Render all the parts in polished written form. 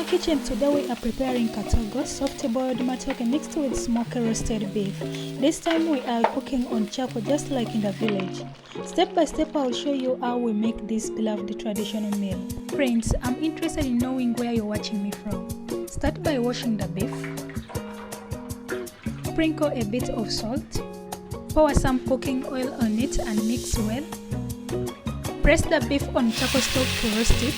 kitchen. Today we are preparing katogo, soft boiled matooke mixed with smoky roasted beef. This time we are cooking on charcoal just like in the village. Step by step I will show you how we make this beloved traditional meal. Friends, I'm interested in knowing where you're watching me from. Start by washing the beef. Sprinkle a bit of salt. Pour some cooking oil on it and mix well. Press the beef on charcoal stove to roast it.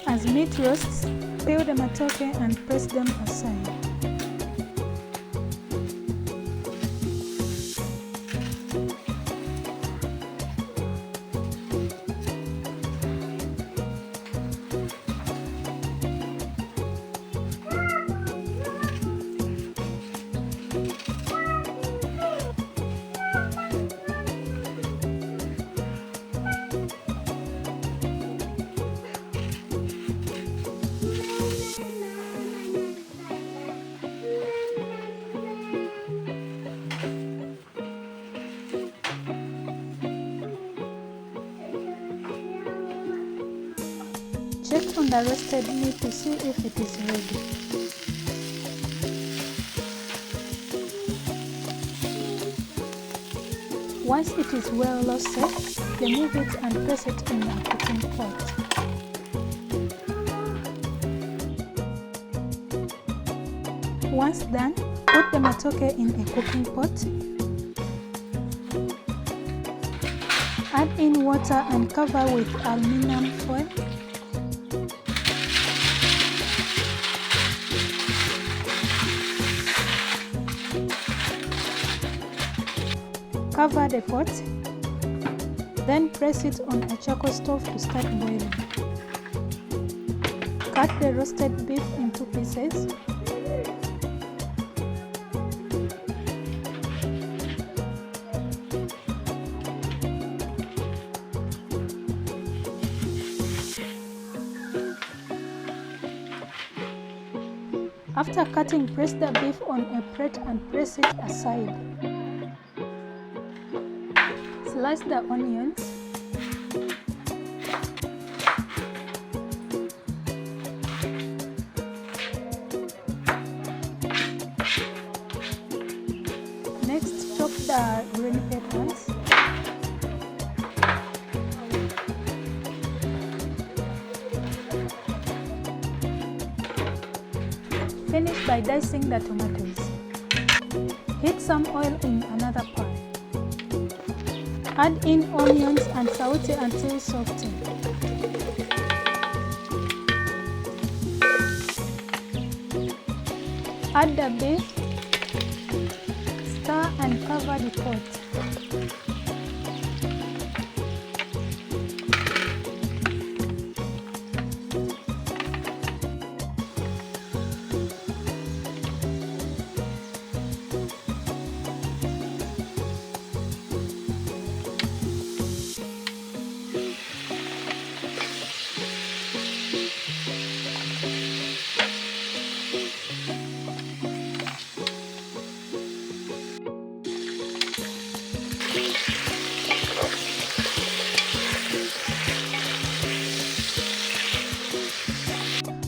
As meat roasts, peel the matooke and press them aside. Check on the roasted meat to see if it is ready. Once it is well roasted, remove it and place it in a cooking pot. Once done, put the matooke in a cooking pot. Add in water and cover with aluminum foil. Cover the pot, then press it on a charcoal stove to start boiling. Cut the roasted beef into pieces. After cutting, press the beef on a plate and press it aside. Slice the onions. Next, chop the green peppers. Finish by dicing the tomatoes. Heat some oil in another pan. Add in onions and saute until softened. Add the beef, stir and cover the pot.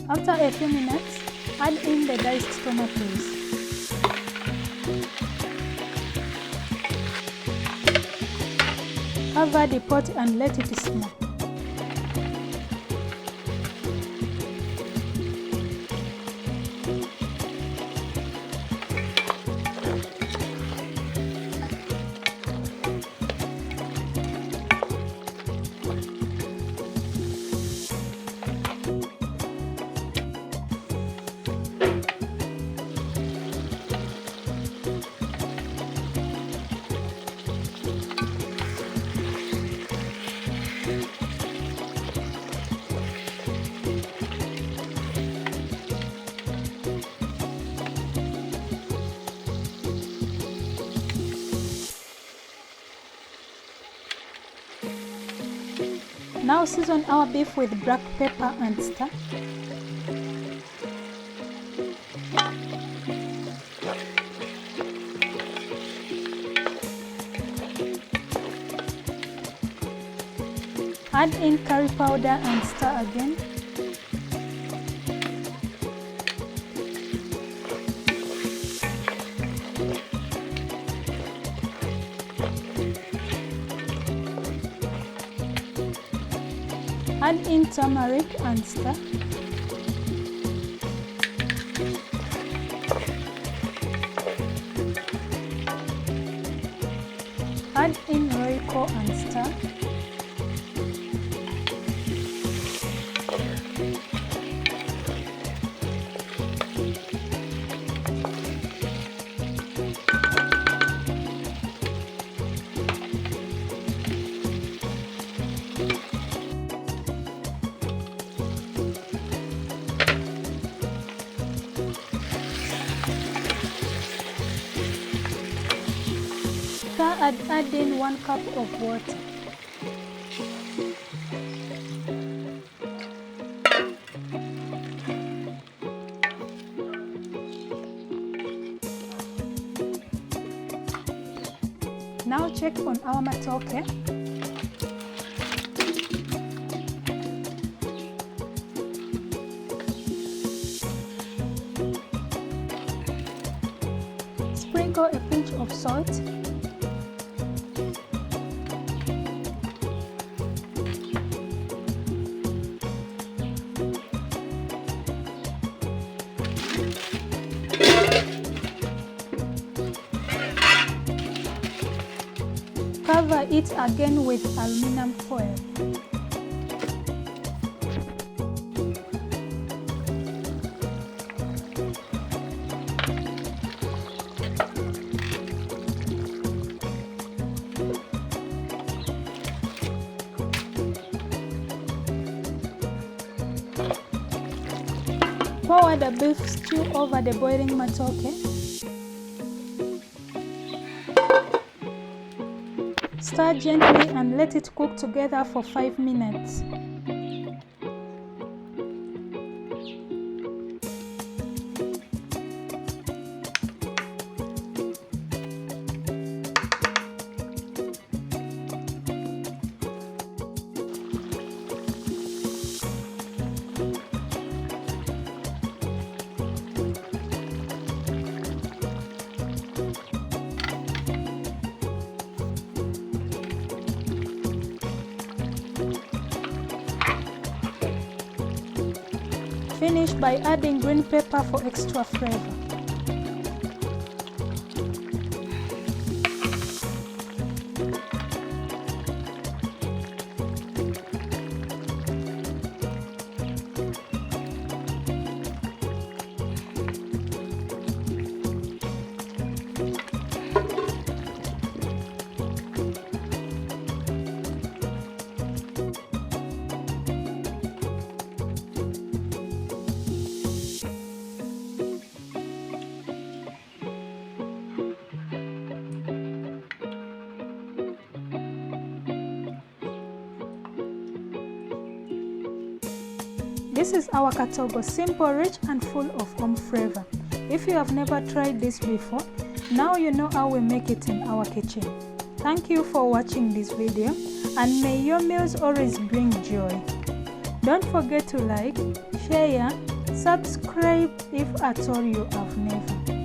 After a few minutes, add in the diced tomatoes. Cover the pot and let it simmer. Now season our beef with black pepper and stir. Add in curry powder and stir again. Add in turmeric and stir. Add in Royco and stir. Add in 1 cup of water. Now check on our matooke. Sprinkle a pinch of salt. Cover it again with aluminum foil. Pour the beef stew over the boiling matooke. Stir gently and let it cook together for 5 minutes. Finish by adding green pepper for extra flavor. This is our Katogo, simple, rich and full of home flavor. If you have never tried this before, now you know how we make it in our kitchen. Thank you for watching this video, and may your meals always bring joy. Don't forget to like, share, subscribe if at all you have never.